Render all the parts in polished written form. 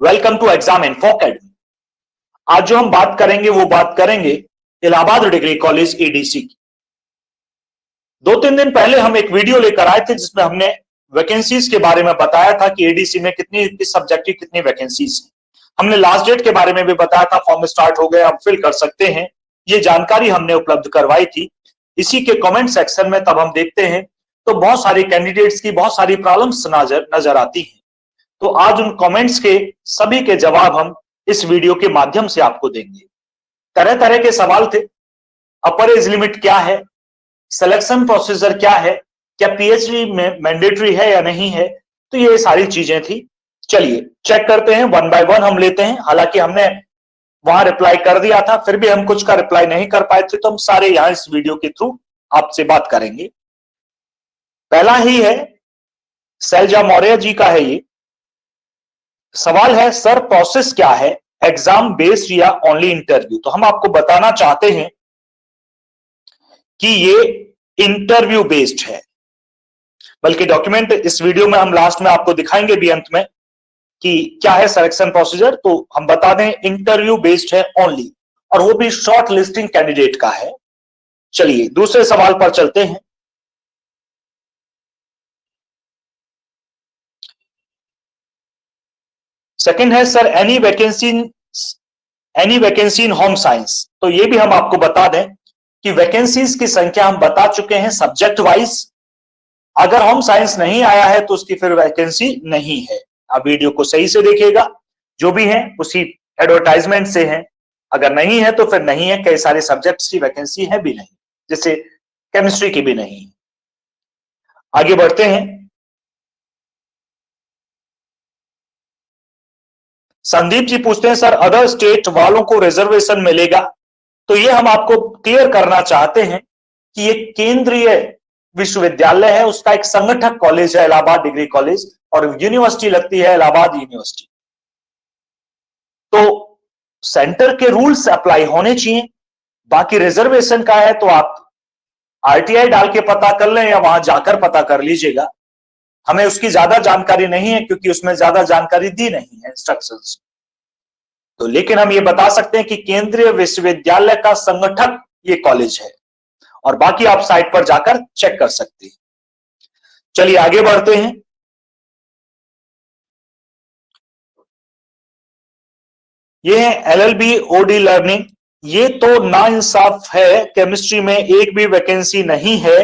Welcome to exam info academy. आज जो हम बात करेंगे वो बात करेंगे इलाहाबाद डिग्री कॉलेज एडीसी की। 2-3 दिन पहले हम एक वीडियो लेकर आए थे जिसमें हमने वैकेंसीज के बारे में बताया था कि एडीसी में किस सब्जेक्ट की कितनी वैकेंसीज हैं। हमने लास्ट डेट के बारे में भी बताया था, फॉर्म स्टार्ट हो गए, आप फिल कर सकते हैं। ये जानकारी हमने उपलब्ध करवाई थी। इसी के कमेंट सेक्शन में तब हम देखते हैं तो बहुत सारी कैंडिडेट्स की बहुत सारी प्रॉब्लम्स नजर आती हैं। तो आज उन कमेंट्स के सभी के जवाब हम इस वीडियो के माध्यम से आपको देंगे। तरह तरह के सवाल थे। अपर एज लिमिट क्या है, सिलेक्शन प्रोसीजर क्या है, क्या पीएचडी में मैंडेटरी है या नहीं है, तो ये सारी चीजें थी। चलिए चेक करते हैं, वन बाय वन हम लेते हैं। हालांकि हमने वहां रिप्लाई कर दिया था, फिर भी हम कुछ का रिप्लाई नहीं कर पाए थे, तो हम सारे यहां इस वीडियो के थ्रू आपसे बात करेंगे। पहला ही है शैलजा मौर्य जी का है। ये सवाल है, सर प्रोसेस क्या है, एग्जाम बेस्ड या ओनली इंटरव्यू? तो हम आपको बताना चाहते हैं कि ये इंटरव्यू बेस्ड है। बल्कि डॉक्यूमेंट इस वीडियो में हम लास्ट में आपको दिखाएंगे भी अंत में कि क्या है सिलेक्शन प्रोसीजर। तो हम बता दें इंटरव्यू बेस्ड है ओनली, और वो भी शॉर्ट लिस्टिंग कैंडिडेट का है। चलिए दूसरे सवाल पर चलते हैं। सेकंड है, सर एनी वैकेंसी इन होम साइंस? तो ये भी हम आपको बता दें कि वैकेंसीज की संख्या हम बता चुके हैं सब्जेक्ट वाइज। अगर होम साइंस नहीं आया है तो उसकी फिर वैकेंसी नहीं है। आप वीडियो को सही से देखिएगा, जो भी है उसी एडवर्टाइजमेंट से है। अगर नहीं है तो फिर नहीं है। कई सारे सब्जेक्ट्स की वैकेंसी है भी नहीं, जैसे केमिस्ट्री की भी नहीं। आगे बढ़ते हैं। संदीप जी पूछते हैं, सर अदर स्टेट वालों को रिजर्वेशन मिलेगा? तो ये हम आपको क्लियर करना चाहते हैं कि ये केंद्रीय विश्वविद्यालय है, उसका एक संगठक कॉलेज है इलाहाबाद डिग्री कॉलेज, और यूनिवर्सिटी लगती है इलाहाबाद यूनिवर्सिटी। तो सेंटर के रूल्स अप्लाई होने चाहिए। बाकी रिजर्वेशन का है तो आप आरटीआई डाल के पता कर लें या वहां जाकर पता कर लीजिएगा। हमें उसकी ज्यादा जानकारी नहीं है क्योंकि उसमें ज्यादा जानकारी दी नहीं है इंस्ट्रक्शंस। तो लेकिन हम ये बता सकते हैं कि केंद्रीय विश्वविद्यालय का संगठक ये कॉलेज है, और बाकी आप साइट पर जाकर चेक कर सकते हैं। चलिए आगे बढ़ते हैं। ये है एलएलबी ओडी लर्निंग। ये तो नाइंसाफ है, केमिस्ट्री में एक भी वैकेंसी नहीं है।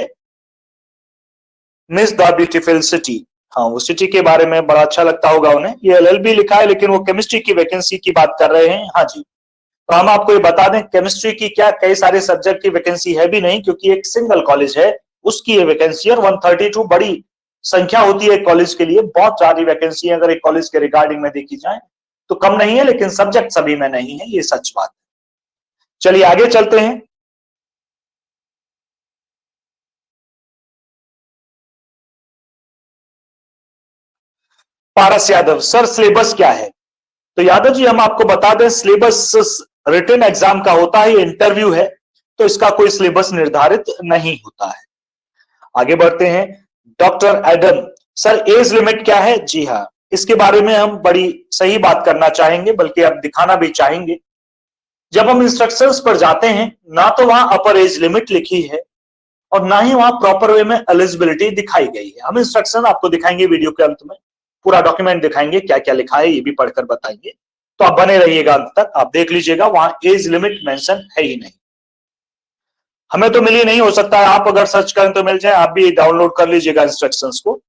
मिस द ब्यूटीफुल सिटी, हाँ वो सिटी के बारे में बड़ा अच्छा लगता होगा उन्हें। ये एलएलबी लिखा है लेकिन वो केमिस्ट्री की वैकेंसी की बात कर रहे हैं। हाँ जी, तो हम आपको ये बता दें केमिस्ट्री की क्या कई सारे सब्जेक्ट की वैकेंसी है भी नहीं, क्योंकि एक सिंगल कॉलेज है उसकी ये वैकेंसी। और 132 बड़ी संख्या होती है कॉलेज के लिए। बहुत सारी वैकेंसी अगर एक कॉलेज के रिगार्डिंग में देखी जाए तो कम नहीं है, लेकिन सब्जेक्ट सभी में नहीं है, ये सच बात है। चलिए आगे चलते हैं। पारस यादव, सर सिलेबस क्या है? तो यादव जी हम आपको बता दें सिलेबस रिटन एग्जाम का होता है, इंटरव्यू है, तो इसका कोई सिलेबस निर्धारित नहीं होता है। आगे बढ़ते हैं। Doctor Adam, sir age limit क्या है? जी हाँ, इसके बारे में हम बड़ी सही बात करना चाहेंगे, बल्कि अब दिखाना भी चाहेंगे। जब हम इंस्ट्रक्शंस पर जाते हैं ना तो वहां अपर एज लिमिट लिखी है और ना ही वहां प्रॉपर वे में एलिजिबिलिटी दिखाई गई है। हम इंस्ट्रक्शन आपको दिखाएंगे वीडियो के अंत में, पूरा डॉक्यूमेंट दिखाएंगे क्या क्या लिखा है, ये भी पढ़कर बताएंगे। तो आप बने रहिएगा अंत तक, आप देख लीजिएगा, वहां एज लिमिट मेंशन है ही नहीं। हमें तो मिली नहीं, हो सकता है आप अगर सर्च करें तो मिल जाए, आप भी डाउनलोड कर लीजिएगा इंस्ट्रक्शंस को।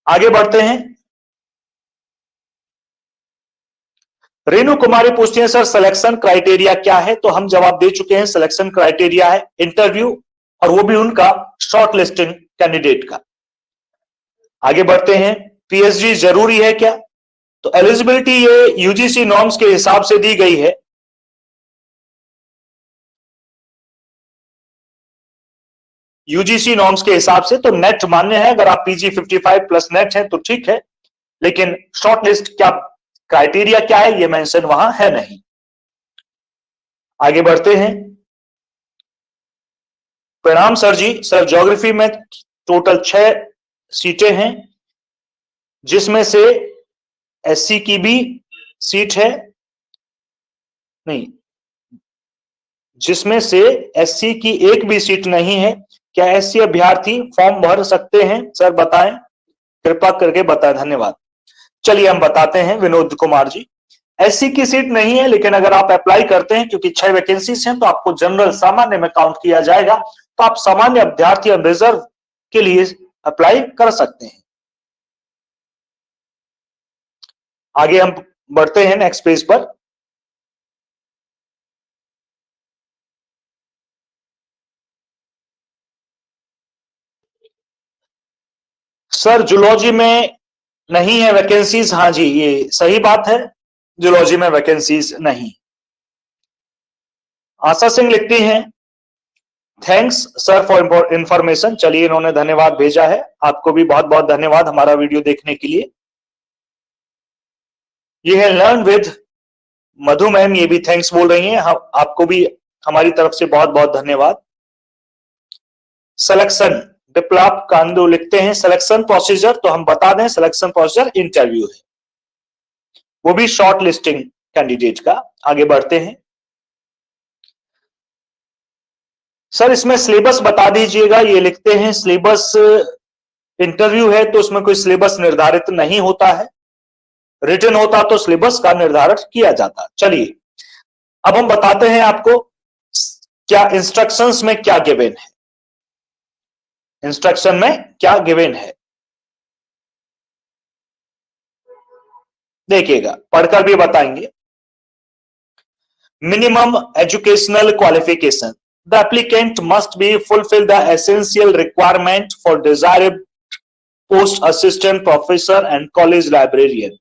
आगे बढ़ते हैं। रेणु कुमारी पूछती है, सर सिलेक्शन क्राइटेरिया क्या है? तो हम जवाब दे चुके हैं, सिलेक्शन क्राइटेरिया है इंटरव्यू, और वो भी उनका शॉर्ट लिस्टिंग कैंडिडेट का। आगे बढ़ते हैं। पीएचडी जरूरी है क्या? तो एलिजिबिलिटी ये यूजीसी नॉर्म्स के हिसाब से दी गई है। यूजीसी नॉर्म्स के हिसाब से तो नेट मान्य है। अगर आप पीजी 55 प्लस नेट है तो ठीक है, लेकिन शॉर्ट लिस्ट क्या क्राइटेरिया क्या है ये मेंशन वहां है नहीं। आगे बढ़ते हैं। प्रणाम सर जी, सर ज्योग्राफी में टोटल 6 सीटें हैं, जिसमें से एससी की भी सीट है, नहीं, जिसमें से एससी की एक भी सीट नहीं है, क्या एससी अभ्यर्थी फॉर्म भर सकते हैं? सर बताएं, कृपा करके बताएं, धन्यवाद। चलिए हम बताते हैं विनोद कुमार जी। एससी की सीट नहीं है, लेकिन अगर आप अप्लाई करते हैं, क्योंकि 6 वैकेंसीज हैं, तो आपको जनरल सामान्य में काउंट किया जाएगा, तो आप सामान्य अभ्यर्थी और रिजर्व के लिए अप्लाई कर सकते हैं। आगे हम बढ़ते हैं नेक्स्ट पेज पर। सर जूलॉजी में नहीं है वैकेंसीज, हाँ जी ये सही बात है, जूलॉजी में वैकेंसीज नहीं। आशा सिंह लिखती हैं थैंक्स सर फॉर इंफॉर्मेशन। चलिए इन्होंने धन्यवाद भेजा है, आपको भी बहुत बहुत धन्यवाद हमारा वीडियो देखने के लिए। ये है लर्न विद मधु मैम, ये भी थैंक्स बोल रही हैं, आपको भी हमारी तरफ से बहुत बहुत धन्यवाद। सिलेक्शन विप्लव कांदो लिखते हैं सिलेक्शन प्रोसीजर, तो हम बता दें सिलेक्शन प्रोसीजर इंटरव्यू है, वो भी शॉर्ट लिस्टिंग कैंडिडेट का। आगे बढ़ते हैं। सर इसमें सिलेबस बता दीजिएगा, ये लिखते हैं सिलेबस, इंटरव्यू है तो उसमें कोई सिलेबस निर्धारित नहीं होता है, रिटन होता तो सिलेबस का निर्धारण किया जाता। चलिए अब हम बताते हैं आपको क्या इंस्ट्रक्शंस में क्या गिवन है, इंस्ट्रक्शन में क्या गिवन है, देखिएगा पढ़कर भी बताएंगे। Minimum educational qualification, the applicant must be fulfill the essential requirement for desired post assistant professor and college librarian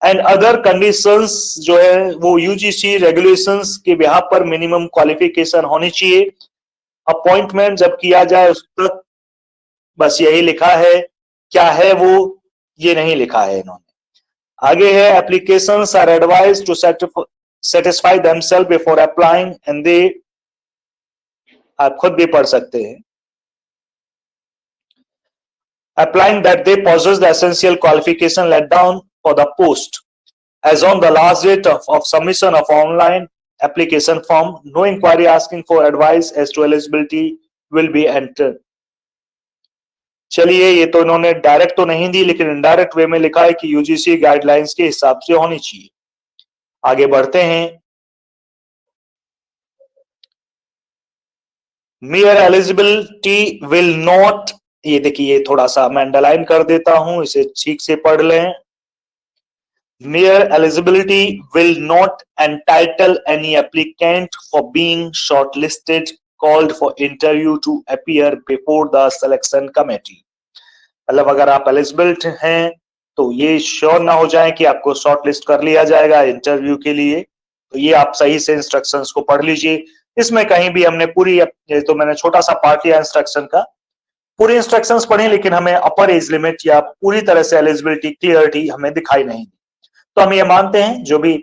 and other conditions जो है वो यूजीसी रेगुलेशंस के बिहाफ पर मिनिमम क्वालिफिकेशन होनी चाहिए। अपॉइंटमेंट जब किया जाए उस तक बस यही लिखा है, क्या है वो ये नहीं लिखा है इन्होंने। आगे है applications are advised to satisfy themselves before applying and they, आप खुद भी पढ़ सकते हैं, applying that they possess the essential qualification laid down for the post as on the last date of submission of online application form. No inquiry asking for advice as to eligibility will be entered. चलिए ये तो इन्होंने direct तो नहीं दी, लेकिन indirect way में लिखा है कि यूजीसी गाइडलाइंस के हिसाब से होनी चाहिए। आगे बढ़ते हैं। mere eligibility will not, ये देखिए थोड़ा सा मैं अंडरलाइन कर देता हूं, इसे ठीक से पढ़ लें। mere eligibility will not entitle any applicant for being shortlisted called for interview to appear before the selection committee। मतलब अगर आप एलिजिबल हैं तो ये श्योर ना हो जाए कि आपको शॉर्टलिस्ट कर लिया जाएगा इंटरव्यू के लिए, तो ये आप सही से इंस्ट्रक्शंस को पढ़ लीजिए। इसमें कहीं भी हमने पूरी, तो मैंने छोटा सा पार्ट लिया इंस्ट्रक्शन का, पूरी इंस्ट्रक्शंस पढ़ी लेकिन हमें अपर एज लिमिट या पूरी तरह से एलिजिबिलिटी क्लियरिटी हमें दिखाई नहीं दी। तो हम ये मानते हैं जो भी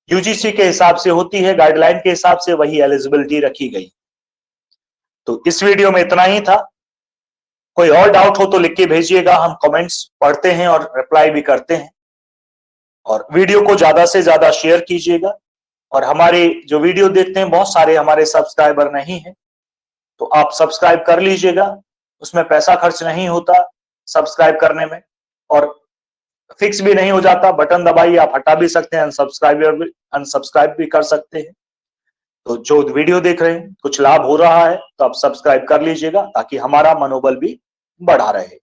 यूजीसी के हिसाब से होती है, गाइडलाइन के हिसाब से वही एलिजिबिलिटी रखी गई। तो इस वीडियो में इतना ही था, कोई और डाउट हो तो लिख के भेजिएगा, हम कमेंट्स पढ़ते हैं और रिप्लाई भी करते हैं। और वीडियो को ज्यादा से ज्यादा शेयर कीजिएगा, और हमारे जो वीडियो देखते हैं बहुत सारे हमारे सब्सक्राइबर नहीं है, तो आप सब्सक्राइब कर लीजिएगा, उसमें पैसा खर्च नहीं होता सब्सक्राइब करने में, और फिक्स भी नहीं हो जाता, बटन दबाइए आप हटा भी सकते हैं, अनसब्सक्राइब भी कर सकते हैं। तो जो वीडियो देख रहे हैं कुछ लाभ हो रहा है तो आप सब्सक्राइब कर लीजिएगा ताकि हमारा मनोबल भी बढ़ा रहे।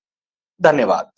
धन्यवाद।